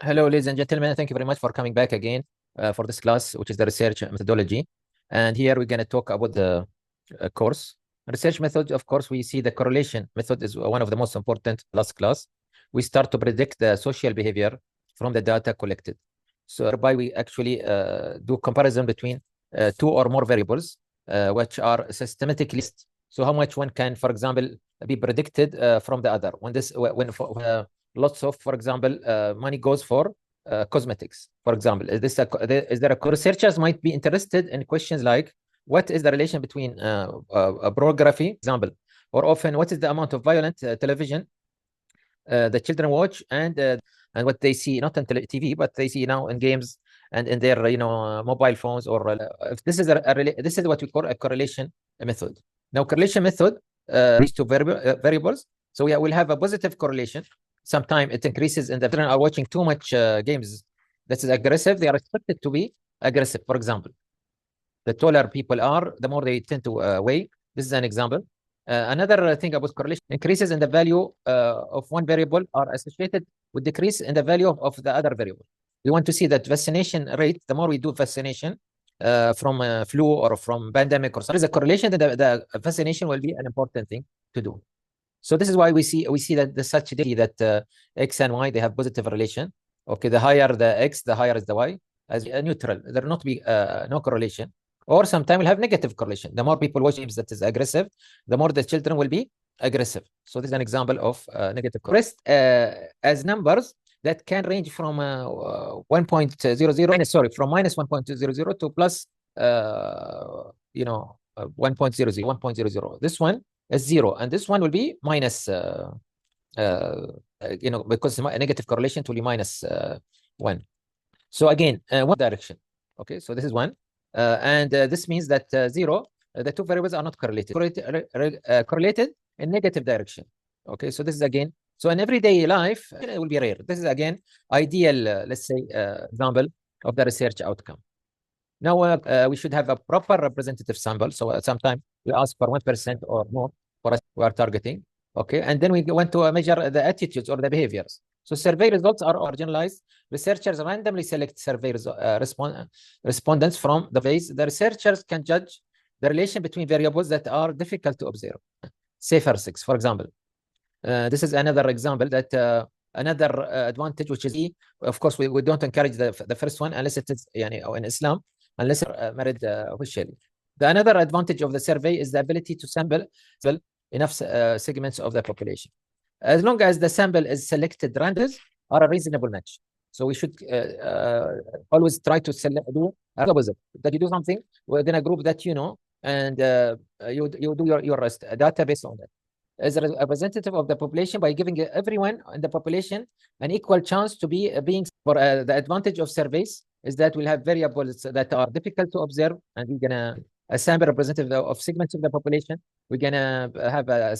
Hello, ladies and gentlemen. Thank you very much for coming back again for this class, which is the research methodology. And here we're going to talk about the course. Research method, of course, we see the correlation method is one of the most important last class. We start to predict the social behavior from the data collected. So whereby we actually do comparison between two or more variables, which are systematically. So how much one can, for example, be predicted from the other. When lots of, for example, money goes for cosmetics, for example. Is there a researchers might be interested in questions like what is the relation between pornography, example, or often what is the amount of violent television the children watch and what they see not on TV, but they see now in games and in their mobile phones, or if this is this is what we call a correlation method. Now, correlation method these two variables. So we will have a positive correlation. Sometimes it increases in the children are watching too much games that is aggressive. They are expected to be aggressive. For example, the taller people are, the more they tend to weigh. This is an example. Another thing about correlation, increases in the value of one variable are associated with decrease in the value of the other variable. We want to see that vaccination rate, the more we do vaccination from flu or from pandemic or something, there's a correlation that the vaccination will be an important thing to do. So this is why we see that the such that X and Y, they have positive relation. Okay, the higher the X, the higher is the Y, as neutral. There will not be no correlation. Or sometimes we'll have negative correlation. The more people watch games that is aggressive, the more the children will be aggressive. So this is an example of negative correlation. As numbers that can range from 1.00, sorry, from minus 1.00 to plus 1.00, 1.00. This one is 0, and this one will be minus because a negative correlation to be minus 1. So again, one direction. Okay, so this is 1. And this means that 0, the two variables are not correlated. Correlated in negative direction. Okay, so this is again, so in everyday life, it will be rare. This is again ideal, let's say, example of the research outcome. Now, we should have a proper representative sample. So sometimes we ask for 1% or more for us we are targeting. Okay, and then we want to measure the attitudes or the behaviors. So survey results are generalized. Researchers randomly select survey respondents from the base. The researchers can judge the relation between variables that are difficult to observe. Safer sex, for example. This is another example that another advantage, which is, of course, we don't encourage the first one unless it is in Islam, unless married officially. The another advantage of the survey is the ability to sample enough segments of the population. As long as the sample is selected randomly, are a reasonable match. So we should always try to do opposite. That you do something within a group that you know, and you do your database on that. As a representative of the population by giving everyone in the population an equal chance to be being. For the advantage of surveys is that we'll have variables that are difficult to observe, and we're gonna sample representative of segments of the population. We're gonna have a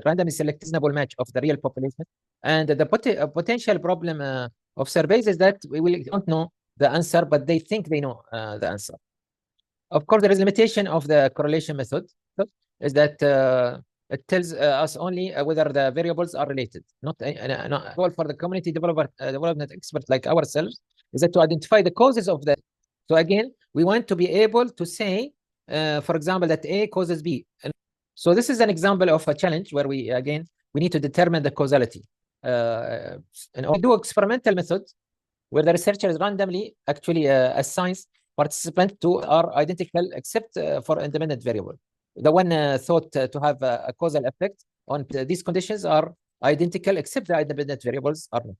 randomly selected reasonable match of the real population. And the potential problem of surveys is that we don't know the answer, but they think they know the answer. Of course, there is limitation of the correlation method, is that it tells us only whether the variables are related. Not for the community development experts like ourselves, is that to identify the causes of that. So again, we want to be able to say, for example, that A causes B. And so this is an example of a challenge where we need to determine the causality. And we do experimental methods where the researchers randomly actually assigns participants to are identical except for independent variable. The one thought to have a causal effect on these conditions are identical except the independent variables are not.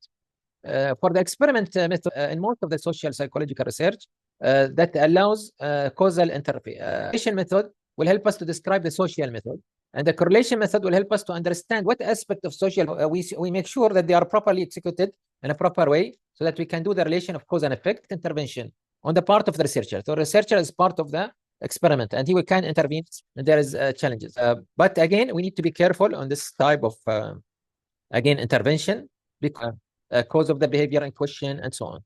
For the experiment method in most of the social psychological research that allows causal interpretation method will help us to describe the social method, and the correlation method will help us to understand what aspect of social we make sure that they are properly executed in a proper way, so that we can do the relation of cause and effect intervention on the part of the researcher. So the researcher is part of the experiment, and he can intervene, and there is challenges. But again, we need to be careful on this type of intervention, because cause of the behavior in question and so on.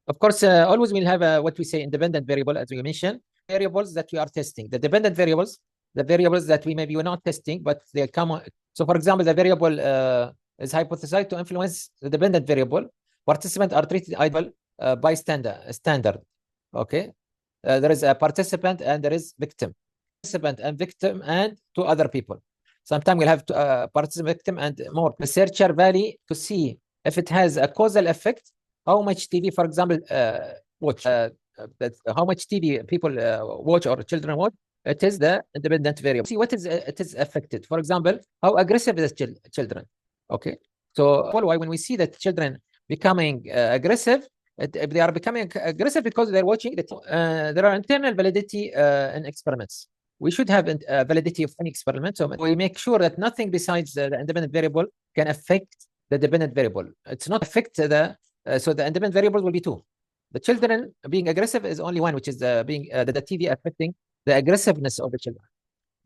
Of course, always we'll have what we say independent variable, as we mentioned, variables that we are testing. The dependent variables, the variables that we maybe were not testing, but they come on. So for example, the variable is hypothesized to influence the dependent variable, Participants are treated ideal by standard. Okay, there is a participant and there is victim. Participant and victim and two other people. Sometimes we'll have participant, victim, and more. Researcher value to see if it has a causal effect. How much TV, for example, watch. How much TV people watch or children watch. It is the independent variable. See what is it is affected. For example, how aggressive is children. Okay, so why when we see that children becoming aggressive, they are becoming aggressive because they're watching there are internal validity in experiments. We should have validity of any experiment, so we make sure that nothing besides the independent variable can affect the dependent variable. It's not affect the so the independent variable will be two. The children being aggressive is only one, which is the TV affecting the aggressiveness of the children.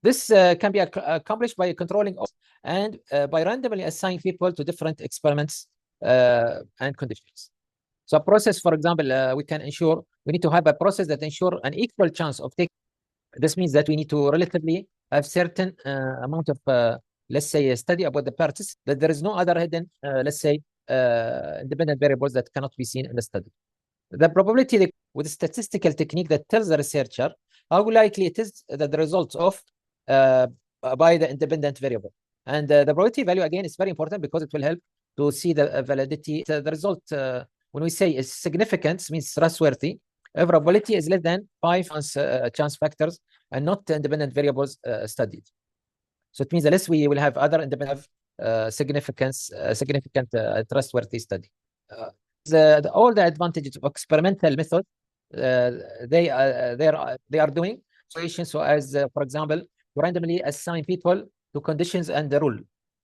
This can be accomplished by controlling and by randomly assigning people to different experiments and conditions. So a process, for example, we need to have a process that ensure an equal chance of taking. This means that we need to relatively have certain amount of, let's say, a study about the participants, that there is no other hidden, let's say, independent variables that cannot be seen in the study. The probability with a statistical technique that tells the researcher how likely it is that the results of by the independent variable. And the probability value, again, is very important because it will help to see the validity. The result, when we say is significance, means trustworthy. If probability is less than 5 chance factors and not independent variables studied. So it means the less we will have other independent significant trustworthy study. All the advantages of experimental method they are doing so as for example, to randomly assign people to conditions and the rule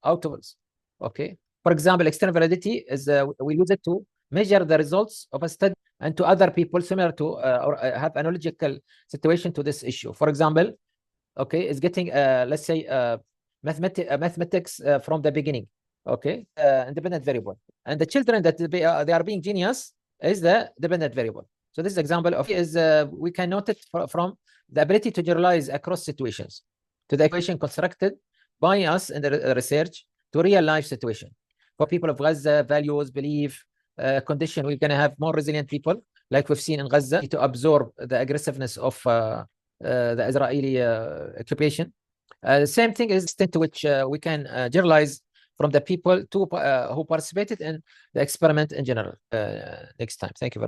outwards. Okay, for example, external validity is we use it to measure the results of a study and to other people similar to or have analogical situation to this issue. For example, okay, is getting let's say mathematics from the beginning. Okay, independent variable, and the children that they are being genius is the dependent variable. So this example of is we can note it from the ability to generalize across situations to the equation constructed by us in the research to real life situation. For people of Gaza, values, belief, condition, we're going to have more resilient people, like we've seen in Gaza, to absorb the aggressiveness of the Israeli occupation. The same thing is the extent to which we can generalize from the people who participated in the experiment in general. Next time. Thank you very much.